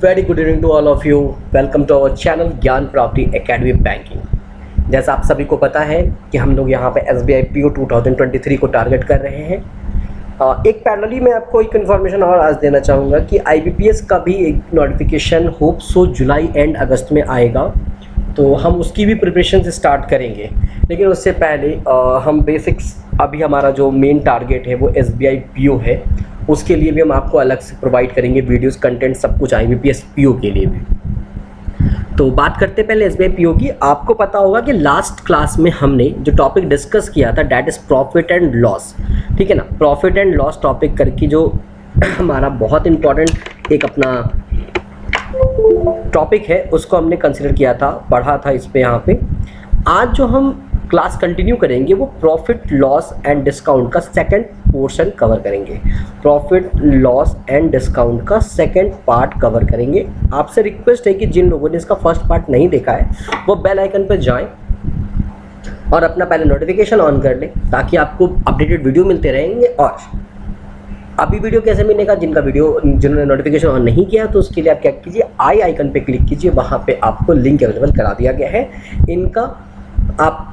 Very good evening to all of you. Welcome to our channel Gyan Prapti academy banking. जैसा आप सभी को पता है कि हम लोग यहाँ पे SBI PO 2023 को टारगेट कर रहे हैं। एक पैरेलली मैं आपको एक इन्फॉर्मेशन और आज देना चाहूँगा कि IBPS का भी एक notification hope so July and August में आएगा, तो हम उसकी भी प्रिपरेशन स्टार्ट करेंगे। लेकिन उससे पहले हम बेसिक्स, अभी हमारा जो मेन टारगेट है वो SBI PO है, उसके लिए भी हम आपको अलग से प्रोवाइड करेंगे वीडियोस, कंटेंट, सब कुछ IBPS PO के लिए भी। तो बात करते पहले SBI PO की। आपको पता होगा कि लास्ट क्लास में हमने जो टॉपिक डिस्कस किया था that is profit and loss, ठीक है ना। प्रॉफिट एंड लॉस टॉपिक करके जो हमारा बहुत इम्पॉर्टेंट एक अपना टॉपिक है उसको हमने कंसिडर किया था, पढ़ा था इस पे यहाँ पे। आज जो हम क्लास कंटिन्यू करेंगे वो प्रॉफिट लॉस एंड डिस्काउंट का सेकंड पोर्शन कवर करेंगे। प्रॉफिट लॉस एंड डिस्काउंट का सेकंड पार्ट कवर करेंगे। आपसे रिक्वेस्ट है कि जिन लोगों ने इसका फर्स्ट पार्ट नहीं देखा है वो बेल आइकन पर जाएं और अपना पहले नोटिफिकेशन ऑन कर लें ताकि आपको अपडेटेड वीडियो मिलते रहेंगे। और अभी वीडियो कैसे मिलेगा, जिन्होंने नोटिफिकेशन ऑन नहीं किया तो उसके लिए आप क्या कीजिए, आई आइकन पे क्लिक कीजिए, वहाँ पे आपको लिंक अवेलेबल करा दिया गया है। इनका आप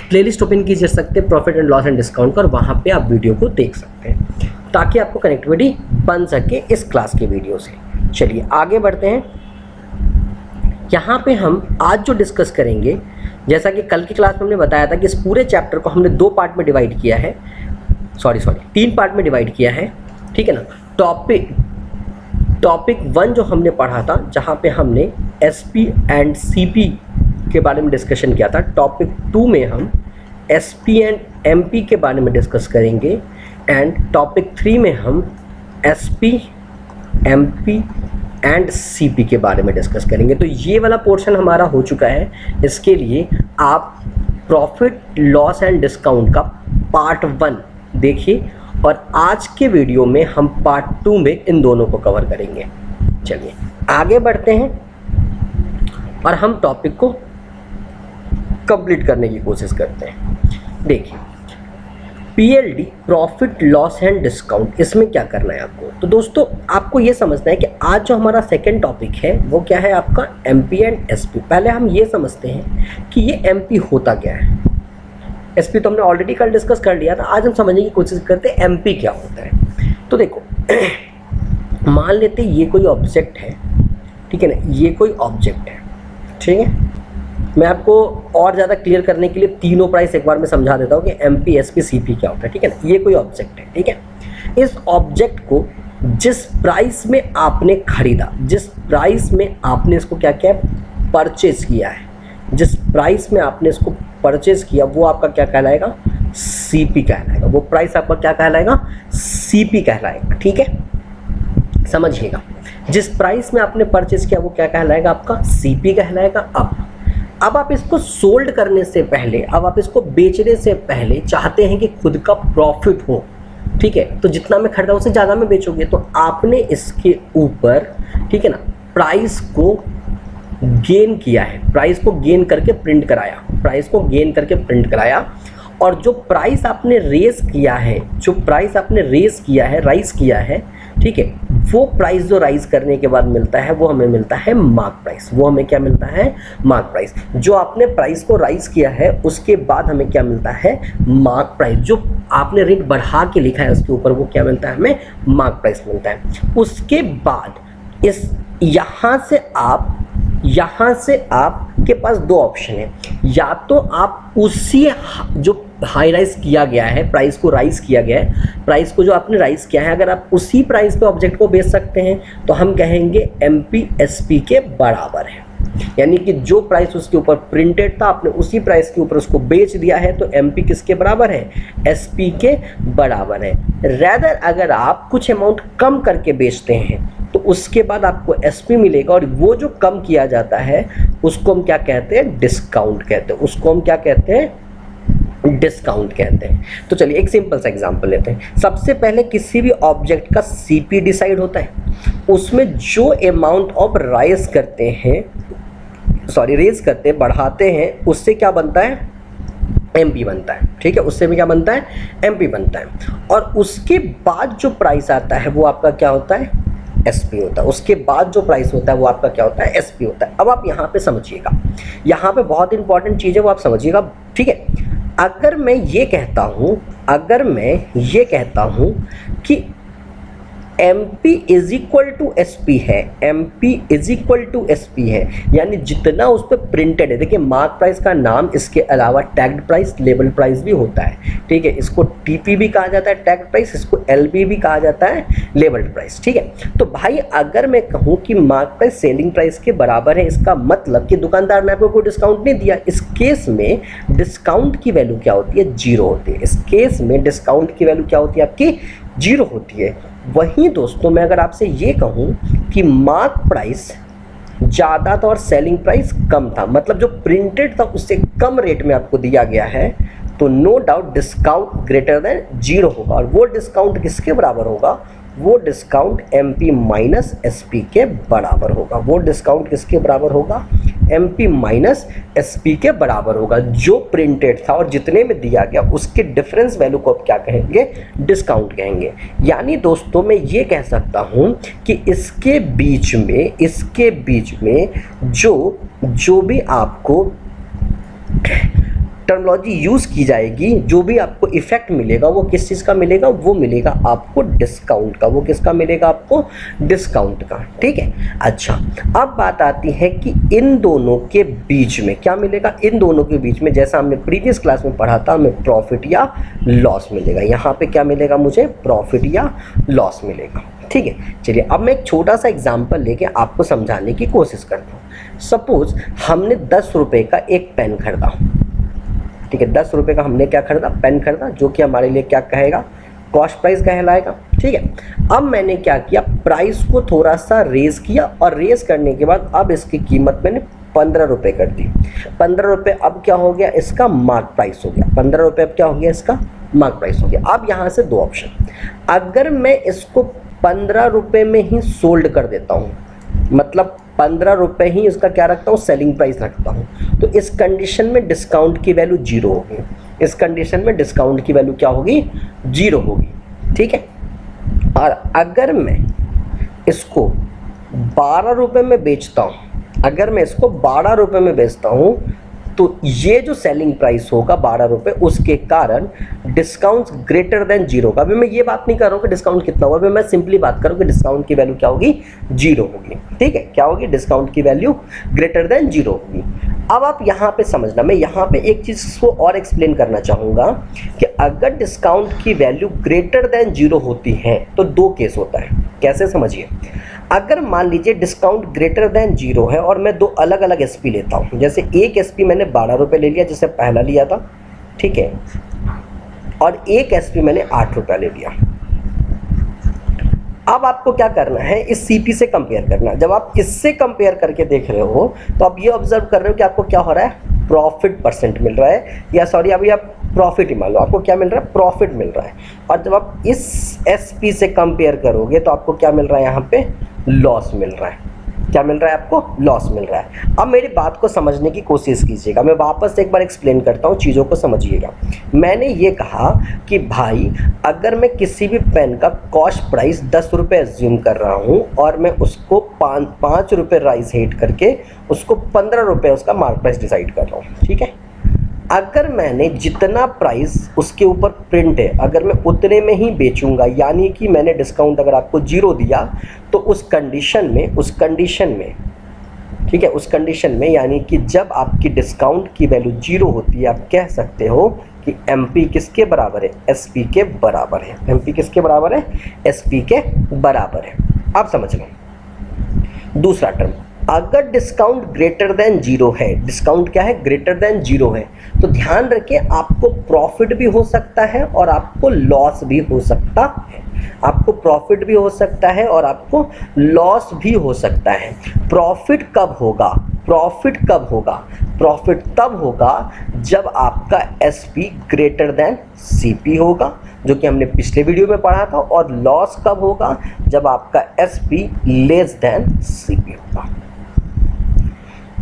प्लेलिस्ट ओपन कीजिए सकते हैं profit and loss and discount पर, वहाँ पे आप वीडियो को देख सकते हैं ताकि आपको कनेक्टिविटी बन सके इस क्लास के वीडियो से। चलिए आगे बढ़ते हैं। यहाँ पे हम आज जो डिस्कस करेंगे, जैसा कि कल की क्लास में हमने बताया था कि इस पूरे चैप्टर को हमने तीन पार्ट में डिवाइड किया है, ठीक है ना। टॉपिक 1 जो हमने पढ़ा था, जहाँ पे हमने SP एंड CP के बारे में डिस्कशन किया था। टॉपिक 2 में हम SP एंड MP के बारे में डिस्कस करेंगे एंड टॉपिक 3 में हम SP, MP एंड CP के बारे में डिस्कस करेंगे। तो ये वाला पोर्शन हमारा हो चुका है। इसके लिए आप प्रॉफिट लॉस एंड डिस्काउंट का पार्ट 1 देखिए और आज के वीडियो में हम पार्ट 2 में इन दोनों को कवर करेंगे। चलिए आगे बढ़ते हैं और हम टॉपिक को कंप्लीट करने की कोशिश करते हैं। देखिए PLD profit loss and discount, इसमें क्या करना है आपको। तो दोस्तों आपको ये समझना है कि आज जो हमारा सेकंड टॉपिक है वो क्या है आपका MP एंड SP। पहले हम ये समझते हैं कि ये MP होता क्या है। SP तो हमने ऑलरेडी कल डिस्कस कर लिया था, आज हम समझने की कोशिश करते हैं MP क्या होता है। तो देखो मान लेते ये कोई ऑब्जेक्ट है, ठीक है ना, ये कोई ऑब्जेक्ट है, ठीक है। मैं आपको और ज़्यादा क्लियर करने के लिए तीनों प्राइस एक बार मैं समझा देता हूँ कि MP, SP, CP क्या होता है, ठीक है ना। ये कोई ऑब्जेक्ट है, ठीक है। इस ऑब्जेक्ट को जिस प्राइस में आपने खरीदा, जिस प्राइस में आपने इसको क्या किया, परचेज किया है, जिस प्राइस में आपने इसको परचेज किया वो आपका क्या कहलाएगा, CP कहलाएगा। वो प्राइस आपका क्या कहलाएगा, CP कहलाएगा, ठीक है। समझिएगा, जिस प्राइस में आपने परचेज किया वो क्या कहलाएगा, आपका CP कहलाएगा। अब आप इसको सोल्ड करने से पहले, अब आप इसको बेचने से पहले चाहते हैं कि खुद का प्रॉफिट हो, ठीक है। तो जितना में खरीदा उससे ज़्यादा में बेचोगे, तो आपने इसके ऊपर, ठीक है ना, प्राइस को गेन किया है, प्राइस को गेन करके प्रिंट कराया, प्राइस को गेन करके प्रिंट कराया। और जो प्राइस आपने रेस किया है, जो प्राइस आपने रेस किया है, राइज किया है, ठीक है, वो प्राइस जो राइज करने के बाद मिलता है वो हमें मिलता है मार्क प्राइस। वो हमें क्या मिलता है, मार्क प्राइस। जो आपने प्राइस को राइज किया है उसके बाद हमें क्या मिलता है, मार्क प्राइस। जो आपने रेट बढ़ा के लिखा है उसके ऊपर वो क्या मिलता है, हमें मार्क प्राइस मिलता है। उसके बाद इस यहाँ से आपके पास दो ऑप्शन है। या तो आप उसी जो हाई राइज किया गया है, प्राइस को राइज किया गया है, प्राइस को जो आपने राइज किया है, अगर आप उसी प्राइस पे ऑब्जेक्ट को बेच सकते हैं तो हम कहेंगे MP SP के बराबर है। यानी कि जो प्राइस उसके ऊपर प्रिंटेड था आपने उसी प्राइस के ऊपर उसको बेच दिया है, तो MP किसके बराबर है, SP के बराबर है। रैदर अगर आप कुछ अमाउंट कम करके बेचते हैं तो उसके बाद आपको SP मिलेगा, और वो जो कम किया जाता है उसको हम क्या कहते हैं, डिस्काउंट कहते हैं। उसको हम क्या कहते हैं, डिस्काउंट कहते हैं। तो चलिए एक सिंपल सा एग्जांपल लेते हैं। सबसे पहले किसी भी ऑब्जेक्ट का CP डिसाइड होता है, उसमें जो अमाउंट ऑफ रेज करते हैं, बढ़ाते हैं, उससे क्या बनता है, MP बनता है, ठीक है। उससे भी क्या बनता है, MP बनता है। और उसके बाद जो प्राइस आता है वो आपका क्या होता है, SP होता है, उसके बाद जो प्राइस होता है वो आपका क्या होता है, SP होता है। अब आप यहाँ पे समझिएगा, यहाँ पे बहुत इंपॉर्टेंट चीज़ है वो आप समझिएगा, ठीक है। अगर मैं ये कहता हूँ कि MP is equal to SP है, MP is equal to SP है, यानी जितना उस पर प्रिंटेड है, देखिए मार्क प्राइस का नाम इसके अलावा टैग्ड प्राइस, लेबल प्राइस भी होता है, ठीक है। इसको TP भी कहा जाता है टैग्ड प्राइस, इसको LB भी कहा जाता है लेबल प्राइस, ठीक है। तो भाई अगर मैं कहूँ कि मार्क प्राइस सेलिंग प्राइस के बराबर है, इसका मतलब कि दुकानदार ने आपको कोई डिस्काउंट नहीं दिया। इस केस में डिस्काउंट की वैल्यू क्या होती है, 0 होती है। इस केस में डिस्काउंट की वैल्यू क्या होती है आपकी, 0 होती है। वहीं दोस्तों मैं अगर आपसे ये कहूँ कि मार्क प्राइस ज़्यादा था और सेलिंग प्राइस कम था, मतलब जो प्रिंटेड था उससे कम रेट में आपको दिया गया है, तो no doubt discount greater than 0 होगा। और वो डिस्काउंट किसके बराबर होगा, वो डिस्काउंट MP माइनस SP के बराबर होगा। वो डिस्काउंट किसके बराबर होगा, MP माइनस SP के बराबर होगा। जो प्रिंटेड था और जितने में दिया गया उसके डिफरेंस वैल्यू को आप क्या कहेंगे, डिस्काउंट कहेंगे। यानी दोस्तों मैं ये कह सकता हूँ कि इसके बीच में जो भी आपको टर्मिनोलॉजी यूज़ की जाएगी, जो भी आपको इफेक्ट मिलेगा वो किस चीज़ का मिलेगा, वो मिलेगा आपको डिस्काउंट का। वो किसका मिलेगा आपको, डिस्काउंट का, ठीक है। अच्छा, अब बात आती है कि इन दोनों के बीच में क्या मिलेगा, इन दोनों के बीच में जैसा हमने प्रीवियस क्लास में पढ़ा था, हमें प्रॉफिट या लॉस मिलेगा। यहाँ पे क्या मिलेगा मुझे, प्रॉफिट या लॉस मिलेगा, ठीक है। चलिए अब मैं एक छोटा सा एग्जाम्पल लेके आपको समझाने की कोशिश करता हूँ। सपोज हमने 10 रुपये का एक पेन खरीदा, ठीक है। 10 रुपये का हमने क्या खरीदा, पेन खरीदा, जो कि हमारे लिए क्या कहेगा, कॉस्ट प्राइस कहलाएगा, ठीक है। अब मैंने क्या किया, प्राइस को थोड़ा सा रेज किया और रेज करने के बाद अब इसकी कीमत मैंने 15 रुपये कर दी। 15 रुपये अब क्या हो गया, इसका मार्क प्राइस हो गया। 15 रुपये अब क्या हो गया, इसका मार्क प्राइस हो गया। अब यहाँ से 2 ऑप्शन, अगर मैं इसको 15 रुपये में ही सोल्ड कर देता हूँ, मतलब 15 रुपये ही इसका क्या रखता हूँ, सेलिंग प्राइस रखता हूँ, तो इस कंडीशन में डिस्काउंट की वैल्यू 0 होगी। इस कंडीशन में डिस्काउंट की वैल्यू क्या होगी, 0 होगी, ठीक है। और अगर मैं इसको 12 रुपये में बेचता हूँ, अगर मैं इसको 12 रुपये में बेचता हूँ, तो ये जो सेलिंग प्राइस होगा 12 रुपये, उसके कारण डिस्काउंट ग्रेटर देन 0 का। अभी मैं ये बात नहीं कर रहा हूँ कि डिस्काउंट कितना होगा, अभी मैं सिंपली बात करूँ कि डिस्काउंट की वैल्यू क्या होगी, 0 होगी, ठीक है। क्या होगी, डिस्काउंट की वैल्यू ग्रेटर देन 0 होगी। अब आप यहाँ पे समझना, मैं यहाँ पे एक चीज़ को और एक्सप्लेन करना चाहूँगा कि अगर डिस्काउंट की वैल्यू ग्रेटर देन 0 होती है तो 2 केस होता है। कैसे, समझिए। अगर मान लीजिए डिस्काउंट ग्रेटर देन 0 है और मैं 2 अलग अलग SP लेता हूँ, जैसे एक SP मैंने 12 रुपये ले लिया जैसे पहला लिया था, ठीक है, और एक SP मैंने 8 रुपये ले लिया। अब आपको क्या करना है, इस CP से कंपेयर करना। जब आप इससे कंपेयर करके देख रहे हो तो आप ये ऑब्जर्व कर रहे हो कि आपको क्या हो रहा है, प्रॉफिट परसेंट मिल रहा है, या सॉरी अभी आप प्रॉफिट ही मान लो, आपको क्या मिल रहा है, प्रॉफिट मिल रहा है। और जब आप इस SP से कंपेयर करोगे तो आपको क्या मिल रहा है, यहाँ पे लॉस मिल रहा है। क्या मिल रहा है आपको, लॉस मिल रहा है। अब मेरी बात को समझने की कोशिश कीजिएगा, मैं वापस एक बार एक्सप्लेन करता हूँ, चीज़ों को समझिएगा। मैंने ये कहा कि भाई अगर मैं किसी भी पेन का कॉस्ट प्राइस 10 रुपये एज्यूम कर रहा हूँ और मैं उसको 5 रुपये राइज हेट करके उसको 15 रुपये उसका मार्क प्राइस डिसाइड कर रहा हूँ, ठीक है। अगर मैंने जितना प्राइस उसके ऊपर प्रिंट है अगर मैं उतने में ही बेचूंगा, यानी कि मैंने डिस्काउंट अगर आपको 0 दिया, तो उस कंडीशन में ठीक है, उस कंडीशन में यानी कि जब आपकी डिस्काउंट की वैल्यू 0 होती है, आप कह सकते हो कि MP किसके बराबर है, SP के बराबर है। MP किसके बराबर है, SP के बराबर है। आप समझ लें। दूसरा टर्म, अगर डिस्काउंट ग्रेटर देन 0 है, डिस्काउंट क्या है, ग्रेटर देन 0 है, तो ध्यान रखिए आपको प्रॉफिट भी हो सकता है और आपको लॉस भी हो सकता है। आपको प्रॉफिट भी हो सकता है और आपको लॉस भी हो सकता है। प्रॉफिट कब होगा, प्रॉफिट कब होगा, प्रॉफिट तब होगा जब आपका SP ग्रेटर देन CP होगा, जो कि हमने पिछले वीडियो में पढ़ा था। और लॉस कब होगा, जब आपका SP लेस देन CP होगा।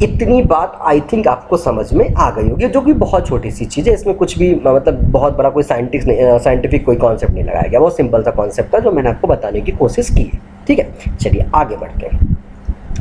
इतनी बात आई थिंक आपको समझ में आ गई होगी, जो कि बहुत छोटी सी चीज़ है, इसमें कुछ भी मतलब बहुत बड़ा कोई साइंटिफिक कोई कॉन्सेप्ट नहीं लगाया गया, वो सिंपल सा कॉन्सेप्ट था जो मैंने आपको बताने की कोशिश की है। ठीक है, चलिए आगे बढ़ते हैं।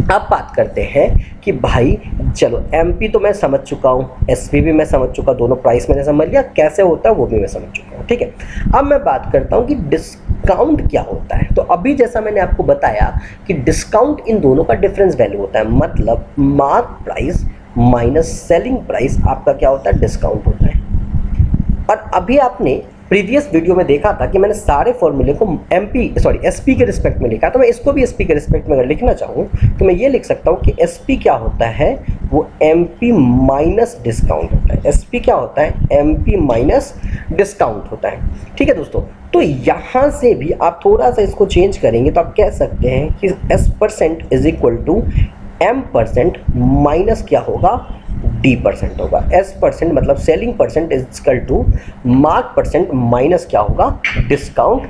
अब बात करते हैं कि भाई चलो एमपी तो मैं समझ चुका हूँ, एसपी भी मैं समझ चुका, दोनों प्राइस मैंने समझ लिया, कैसे होता है वो भी मैं समझ चुका हूँ। ठीक है, अब मैं बात करता हूँ कि डिस्काउंट क्या होता है। तो अभी जैसा मैंने आपको बताया कि डिस्काउंट इन दोनों का डिफरेंस वैल्यू होता है, मतलब mark price minus selling price आपका क्या होता है, डिस्काउंट होता है। और अभी आपने प्रीवियस वीडियो में देखा था कि मैंने सारे फॉर्मूले को एसपी के रिस्पेक्ट में लिखा, तो मैं इसको भी एसपी के रिस्पेक्ट में अगर लिखना चाहूँ तो मैं ये लिख सकता हूँ कि एसपी क्या होता है, वो एमपी माइनस डिस्काउंट होता है। एसपी क्या होता है, एमपी माइनस डिस्काउंट होता है। ठीक है दोस्तों, तो यहाँ से भी आप थोड़ा सा इसको चेंज करेंगे तो आप कह सकते हैं कि S% is equal to M% minus क्या होगा, D% होगा। S% मतलब selling percent is equal to mark percent minus क्या होगा, डिस्काउंट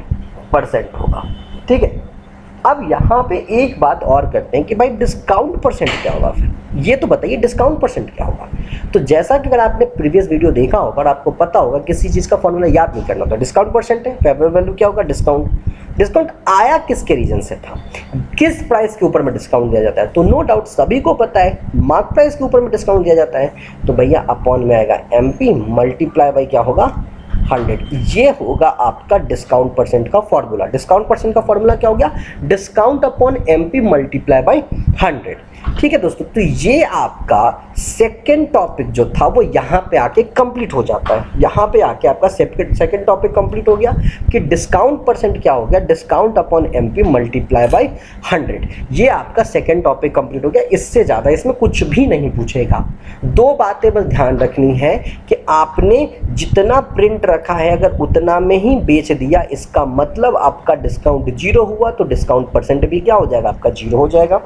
परसेंट होगा। ठीक है, अब यहाँ पे एक बात और करते हैं कि भाई डिस्काउंट परसेंट क्या होगा, फिर ये तो बताइए डिस्काउंट परसेंट क्या होगा। तो जैसा कि अगर आपने प्रीवियस वीडियो देखा होगा और आपको पता होगा किसी चीज़ का फॉर्मूला याद नहीं करना, तो डिस्काउंट परसेंट है, फेवरेबल वैल्यू क्या होगा, डिस्काउंट। डिस्काउंट आया किसके रीजन से था, किस प्राइस के ऊपर में डिस्काउंट दिया जाता है, तो नो डाउट सभी को पता है मार्क प्राइस के ऊपर में डिस्काउंट दिया जाता है। तो भैया अपॉन में आएगा एमपी मल्टीप्लाई बाई क्या होगा, 100। ये होगा आपका डिस्काउंट परसेंट का फॉर्मूला। डिस्काउंट परसेंट का फॉर्मूला क्या हो गया, discount upon MP multiply by 100। ठीक है दोस्तों, तो ये आपका सेकंड टॉपिक जो था वो यहाँ पे आके कंप्लीट हो जाता है। यहाँ पे आके आपका सेकंड टॉपिक कंप्लीट हो गया कि डिस्काउंट परसेंट क्या हो गया, discount upon MP multiply by 100। ये आपका सेकंड टॉपिक कंप्लीट हो गया। इससे ज़्यादा इसमें कुछ भी नहीं पूछेगा। दो बातें बस ध्यान रखनी है कि आपने जितना प्रिंट रखा है अगर उतना में ही बेच दिया, इसका मतलब आपका डिस्काउंट 0 हुआ, तो डिस्काउंट परसेंट भी क्या हो जाएगा, आपका 0 हो जाएगा।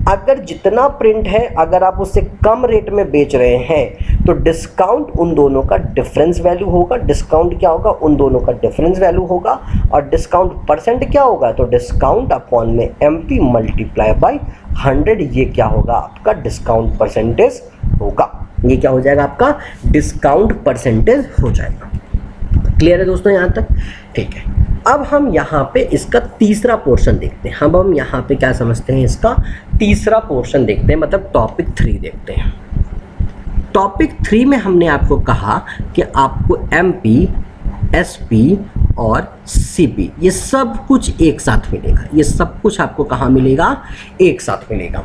अगर जितना प्रिंट है अगर आप उससे कम रेट में बेच रहे हैं तो डिस्काउंट उन दोनों का डिफरेंस वैल्यू होगा। डिस्काउंट क्या होगा, उन दोनों का डिफरेंस वैल्यू होगा। और डिस्काउंट परसेंट क्या होगा, तो डिस्काउंट अपॉन में एमपी मल्टीप्लाई बाई 100। ये क्या होगा, आपका डिस्काउंट परसेंटेज होगा। ये क्या हो जाएगा, आपका डिस्काउंट परसेंटेज हो जाएगा। क्लियर है दोस्तों यहाँ तक? ठीक है, अब हम यहाँ पे इसका तीसरा पोर्शन देखते हैं। हम यहाँ पे क्या समझते हैं, इसका तीसरा पोर्शन देखते हैं, मतलब टॉपिक 3 देखते हैं। टॉपिक 3 में हमने आपको कहा कि आपको एमपी, एसपी और सीपी ये सब कुछ एक साथ मिलेगा। ये सब कुछ आपको कहाँ मिलेगा, एक साथ मिलेगा।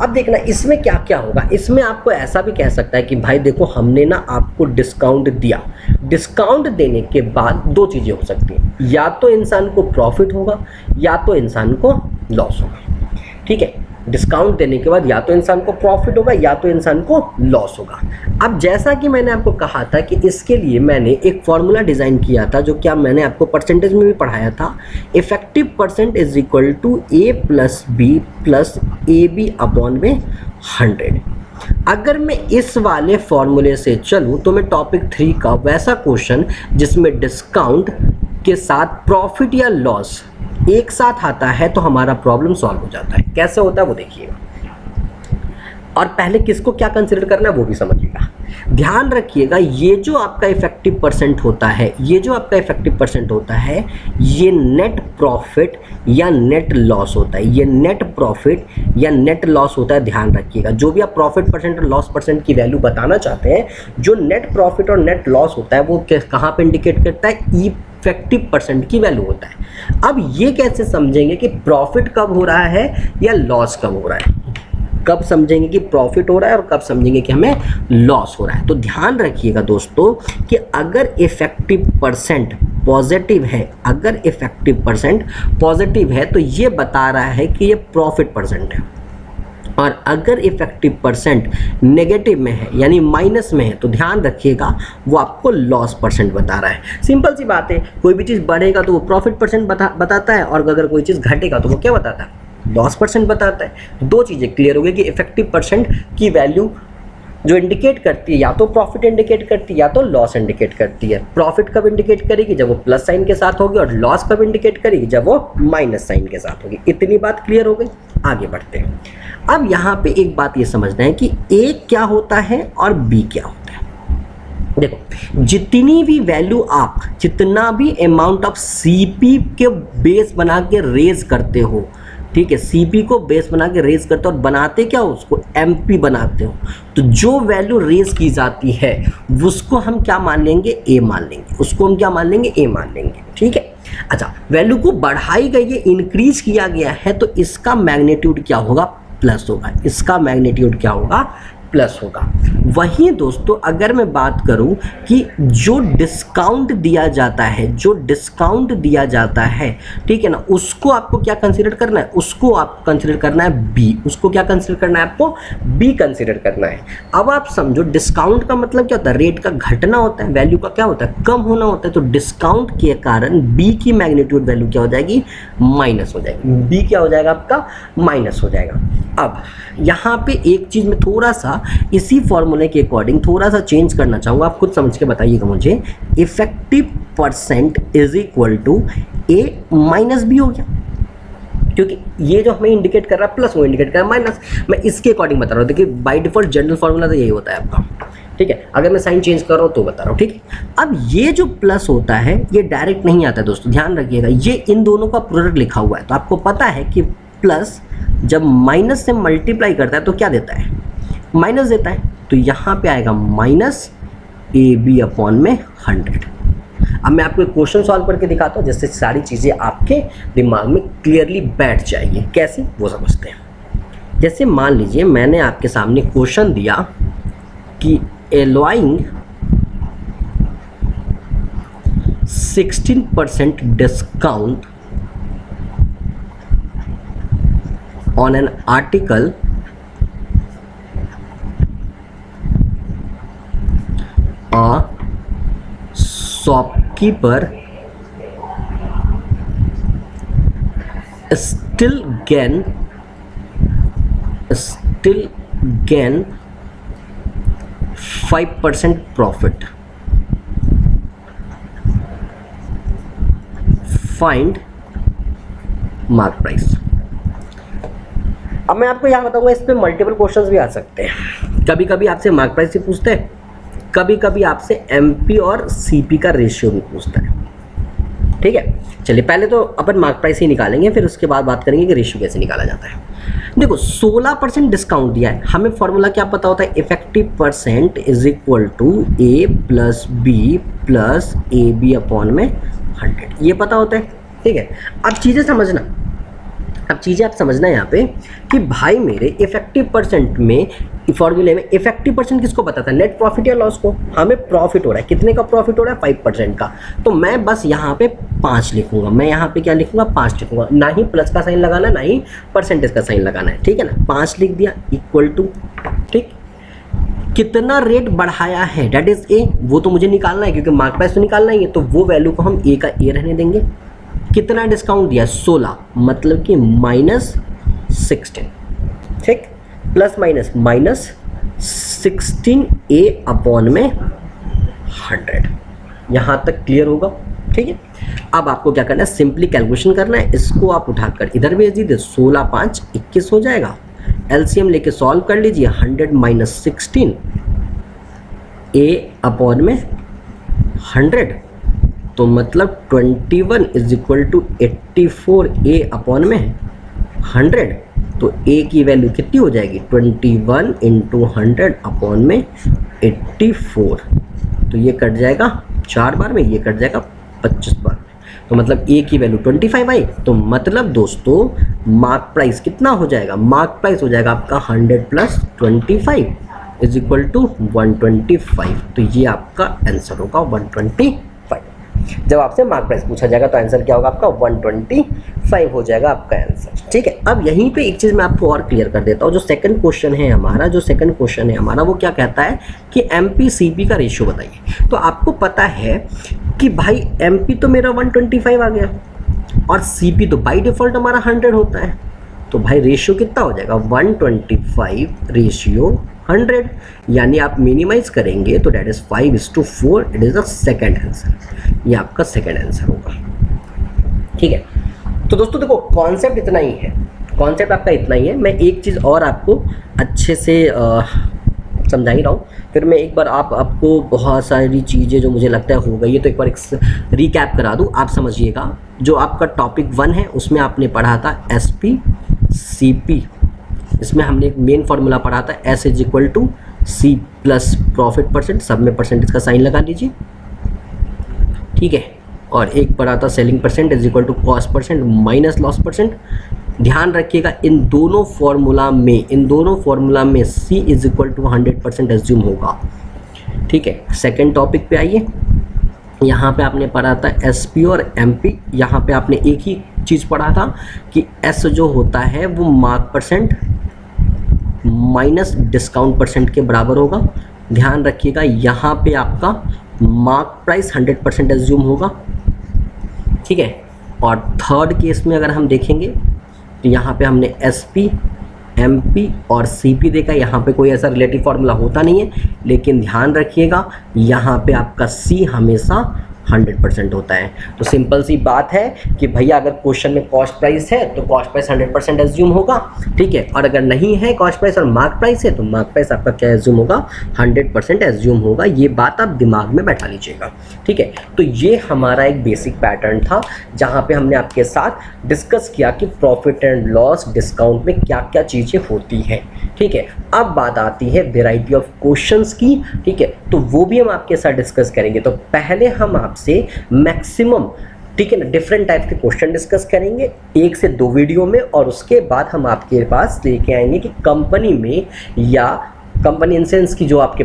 अब देखना इसमें क्या क्या होगा। इसमें आपको ऐसा भी कह सकता है कि भाई देखो हमने ना आपको डिस्काउंट दिया, डिस्काउंट देने के बाद दो चीज़ें हो सकती हैं, या तो इंसान को प्रॉफिट होगा या तो इंसान को लॉस होगा। ठीक है, डिस्काउंट देने के बाद या तो इंसान को प्रॉफिट होगा या तो इंसान को लॉस होगा। अब जैसा कि मैंने आपको कहा था कि इसके लिए मैंने एक फॉर्मूला डिज़ाइन किया था, जो क्या मैंने आपको परसेंटेज में भी पढ़ाया था। Effective percent is equal to a plus b plus a b upon में 100। अगर मैं इस वाले फॉर्मूले से चलूँ तो मैं टॉपिक 3 का वैसा क्वेश्चन जिसमें डिस्काउंट के साथ प्रॉफिट या लॉस एक साथ आता है तो हमारा प्रॉब्लम सॉल्व हो जाता है। कैसे होता है वो देखिएगा, और पहले किसको क्या कंसिडर करना है वो भी समझिएगा। ध्यान रखिएगा, ये जो आपका इफेक्टिव परसेंट होता है, ये जो आपका इफेक्टिव परसेंट होता है, ये नेट प्रॉफिट या नेट लॉस होता है। ये नेट प्रॉफिट या नेट लॉस होता है, ध्यान रखिएगा। जो भी आप प्रॉफिट परसेंट और लॉस परसेंट की वैल्यू बताना चाहते हैं, जो नेट प्रॉफिट और नेट लॉस होता है वो कहाँ पे इंडिकेट करता है, इफेक्टिव परसेंट की वैल्यू होता है। अब ये कैसे समझेंगे कि प्रॉफिट कब हो रहा है या लॉस कब हो रहा है, कब समझेंगे कि प्रॉफिट हो रहा है और कब समझेंगे कि हमें लॉस हो रहा है। तो ध्यान रखिएगा दोस्तों कि अगर इफेक्टिव परसेंट पॉजिटिव है, अगर इफेक्टिव परसेंट पॉजिटिव है तो ये बता रहा है कि ये प्रॉफिट परसेंट है, और अगर इफेक्टिव परसेंट नेगेटिव में है यानी माइनस में है तो ध्यान रखिएगा वो आपको लॉस परसेंट बता रहा है। सिंपल सी बात है, कोई भी चीज़ बढ़ेगा तो वो प्रॉफिट परसेंट बताता है, और अगर कोई चीज़ घटेगा तो वो क्या बताता है, लॉस परसेंट बताता है। दो चीज़ें क्लियर हो गई कि इफेक्टिव परसेंट की वैल्यू जो इंडिकेट करती है या तो प्रॉफिट इंडिकेट करती है या तो लॉस इंडिकेट करती है। प्रॉफिट कब इंडिकेट करेगी, जब वो प्लस साइन के साथ होगी, और लॉस कब इंडिकेट करेगी, जब वो माइनस साइन के साथ होगी। इतनी बात क्लियर हो गई, आगे बढ़ते हैं। अब यहाँ पे एक बात ये समझना है कि ए क्या होता है और बी क्या होता है। देखो, जितनी भी वैल्यू आप, जितना भी अमाउंट ऑफ सीपी के बेस बना के रेज करते हो, ठीक है, सीपी को बेस बना के रेज करते हो और बनाते क्या हो, उसको एमपी बनाते हो। तो जो वैल्यू रेज की जाती है उसको हम क्या मान लेंगे, ए मान लेंगे, उसको हम क्या मान लेंगे, ए मान लेंगे। ठीक है, अच्छा, वैल्यू को बढ़ाई गई है, इंक्रीज किया गया है, तो इसका मैग्नीट्यूड क्या होगा, प्लस होगा। इसका मैग्नीट्यूड क्या होगा, प्लस होगा। वहीं दोस्तों अगर मैं बात करूं कि जो डिस्काउंट दिया जाता है, जो डिस्काउंट दिया जाता है, ठीक है ना, उसको आपको क्या कंसीडर करना है, उसको आपको कंसीडर करना है बी। उसको क्या कंसीडर करना है, आपको बी कंसीडर करना है। अब आप समझो डिस्काउंट का मतलब क्या होता है, रेट का घटना होता है, वैल्यू का क्या होता है, कम होना होता है। तो डिस्काउंट के कारण बी की मैग्नीट्यूड वैल्यू क्या हो जाएगी, माइनस हो जाएगी। बी क्या हो जाएगा आपका, माइनस हो जाएगा। अब यहाँ पे एक चीज में थोड़ा सा इसी फॉर्मूले के अकॉर्डिंग थोड़ा सा चेंज करना चाहूँगा, आप खुद समझ के बताइएगा मुझे। Effective percent is equal to a minus b हो गया, क्योंकि ये जो हमें इंडिकेट कर रहा है प्लस, वो इंडिकेट कर रहा है माइनस। मैं इसके अकॉर्डिंग बता रहा हूँ। देखिए बाय डिफॉल्ट जनरल फॉर्मूला तो यही होता है आपका, ठीक है। अगर मैं साइन चेंज कर रहा हूँ तो बता रहा हूँ, ठीक है। अब ये जो प्लस होता है ये डायरेक्ट नहीं आता है दोस्तों, ध्यान रखिएगा। ये इन दोनों का प्रोडक्ट लिखा हुआ है, तो आपको पता है कि प्लस जब माइनस से मल्टीप्लाई करता है तो क्या देता है, माइनस देता है। तो यहाँ पे आएगा माइनस ए बी अपॉन में 100। अब मैं आपको एक क्वेश्चन सॉल्व करके दिखाता हूँ जिससे सारी चीज़ें आपके दिमाग में क्लियरली बैठ जाएगी। कैसे, वो समझते हैं। जैसे मान लीजिए मैंने आपके सामने क्वेश्चन दिया कि allowing 16% discount on an article a shopkeeper still gain 5% profit. Find mark price. अब मैं आपको यहाँ बताऊंगा, इस पे मल्टीपल क्वेश्चंस भी आ सकते हैं। कभी कभी आपसे मार्क प्राइस से पूछते हैं, कभी कभी आपसे एमपी और सीपी का रेशियो भी पूछता है, ठीक है। चलिए पहले तो अपन मार्क प्राइस ही निकालेंगे, फिर उसके बाद बात करेंगे कि रेशियो कैसे निकाला जाता है। देखो 16% डिस्काउंट दिया है, हमें फॉर्मूला क्या पता होता है, effective percent is equal to a plus b plus a b upon में 100, ये पता होता है, ठीक है। अब चीज़ें समझना, अब चीज़ें आप समझना यहाँ पे कि भाई मेरे इफेक्टिव परसेंट में, फॉर्मूले में इफेक्टिव परसेंट किसको पता था, नेट प्रॉफिट या लॉस को। हमें प्रॉफिट हो रहा है, कितने का प्रॉफिट हो रहा है, 5% का। तो मैं बस यहाँ पे 5 लिखूंगा, मैं यहाँ पे क्या लिखूंगा, 5 लिखूंगा। ना ही प्लस का साइन लगाना, ना ही परसेंटेज का साइन लगाना है, ठीक है ना। 5 लिख दिया इक्वल टू, ठीक। कितना रेट बढ़ाया है डेट इज ए, वो तो मुझे निकालना है क्योंकि मार्क प्राइस तो निकालना ही है। तो वो वैल्यू को हम ए का ए रहने देंगे। कितना डिस्काउंट दिया, 16, मतलब कि -16, ठीक। प्लस माइनस -16 ए अपॉन में 100। यहाँ तक क्लियर होगा, ठीक है। अब आपको क्या करना है, सिंपली कैलकुलेशन करना है। इसको आप उठाकर इधर भेज दीजिए, 16 5 21 हो जाएगा। एलसीएम लेके सॉल्व कर लीजिए, 100 - 16 ए अपॉन में 100, तो मतलब 21 is equal to 84 a upon में 100। तो ए की वैल्यू कितनी हो जाएगी, 21 × 100 अपॉन में 84। तो ये कट जाएगा 4 बार में, ये कट जाएगा 25 बार में। तो मतलब ए की वैल्यू 25 आई। तो मतलब दोस्तों मार्क प्राइस कितना हो जाएगा, मार्क प्राइस हो जाएगा आपका 100 + 25 इज इक्वल टू 125। तो ये आपका आंसर होगा 125। जब आपसे मार्क प्राइस पूछा जाएगा तो आंसर क्या होगा आपका, 125 हो जाएगा आपका आंसर, ठीक है। अब यहीं पे एक चीज़ मैं आपको और क्लियर कर देता हूँ। जो सेकंड क्वेश्चन है हमारा, वो क्या कहता है कि एमपी सीपी का रेशियो बताइए। तो आपको पता है कि भाई एमपी तो मेरा 125 आ गया और सीपी तो बाई डिफ़ॉल्ट हमारा 100 होता है। तो भाई रेशियो कितना हो जाएगा, 125 रेशियो 100, यानी आप मिनिमाइज करेंगे तो that is 5:4। It is the second answer, ये आपका सेकेंड आंसर होगा, ठीक है। तो दोस्तों देखो कॉन्सेप्ट इतना ही है, कॉन्सेप्ट आपका इतना ही है। मैं एक चीज़ और आपको अच्छे से समझा ही रहा हूँ, फिर मैं एक बार आपको बहुत सारी चीज़ें जो मुझे लगता है हो गई है तो एक बार रिकैप करा दूँ, आप समझिएगा। जो आपका टॉपिक 1 है उसमें आपने पढ़ा था SP CP, इसमें हमने एक मेन फार्मूला पढ़ा था S is equal to C plus profit percent, सब में परसेंटेज का साइन लगा लीजिए, ठीक है। और एक पढ़ा था selling percent is equal to cost percent minus loss percent. ध्यान रखिएगा इन दोनों फार्मूला में C is equal to 100% assume होगा, ठीक है। सेकेंड टॉपिक पे आइए, यहाँ पे आपने पढ़ा था SP और MP। यहाँ पे आपने एक ही चीज़ पढ़ा था कि S जो होता है वो mark percent minus discount percent के बराबर होगा। ध्यान रखिएगा यहाँ पे आपका मार्क प्राइस 100% एज्यूम होगा, ठीक है। और थर्ड केस में अगर हम देखेंगे तो यहाँ पे हमने SP, MP और CP देखा। यहाँ पे कोई ऐसा रिलेटिव फार्मूला होता नहीं है, लेकिन ध्यान रखिएगा यहाँ पे आपका C हमेशा 100% होता है। तो सिंपल सी बात है कि भैया अगर क्वेश्चन में कॉस्ट प्राइस है तो कॉस्ट प्राइस 100% एज्यूम होगा, ठीक है। और अगर नहीं है कॉस्ट प्राइस और मार्क प्राइस है तो मार्क प्राइस आपका क्या एज्यूम होगा, 100% एज्यूम होगा। ये बात आप दिमाग में बैठा लीजिएगा, ठीक है। तो ये हमारा एक बेसिक पैटर्न था जहाँ पे हमने आपके साथ डिस्कस किया कि प्रॉफिट एंड लॉस डिस्काउंट में क्या क्या चीज़ें होती हैं, ठीक है। अब बात आती है वेराइटी ऑफ क्वेश्चंस की, ठीक है। तो वो भी हम आपके साथ डिस्कस करेंगे। तो पहले हम आपसे मैक्सिमम, ठीक है ना, डिफरेंट टाइप के क्वेश्चन डिस्कस करेंगे 1 से 2 वीडियो में, और उसके बाद हम आपके पास लेके आएंगे कि कंपनी में या कंपनी इन सेंस की जो आपके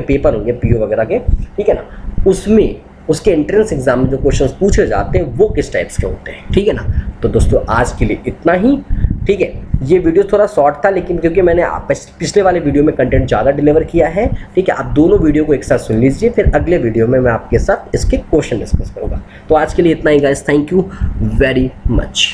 पेपर होंगे PO वगैरह के, ठीक है ना, उसमें उसके एंट्रेंस एग्जाम में जो क्वेश्चंस पूछे जाते हैं वो किस टाइप्स के होते हैं, ठीक है ना। तो दोस्तों आज के लिए इतना ही, ठीक है। ये वीडियो थोड़ा शॉर्ट था, लेकिन क्योंकि मैंने पिछले वाले वीडियो में कंटेंट ज़्यादा डिलीवर किया है, ठीक है। आप दोनों वीडियो को एक साथ सुन लीजिए, फिर अगले वीडियो में मैं आपके साथ इसके क्वेश्चन डिस्कस करूँगा। तो आज के लिए इतना ही guys, thank you very much.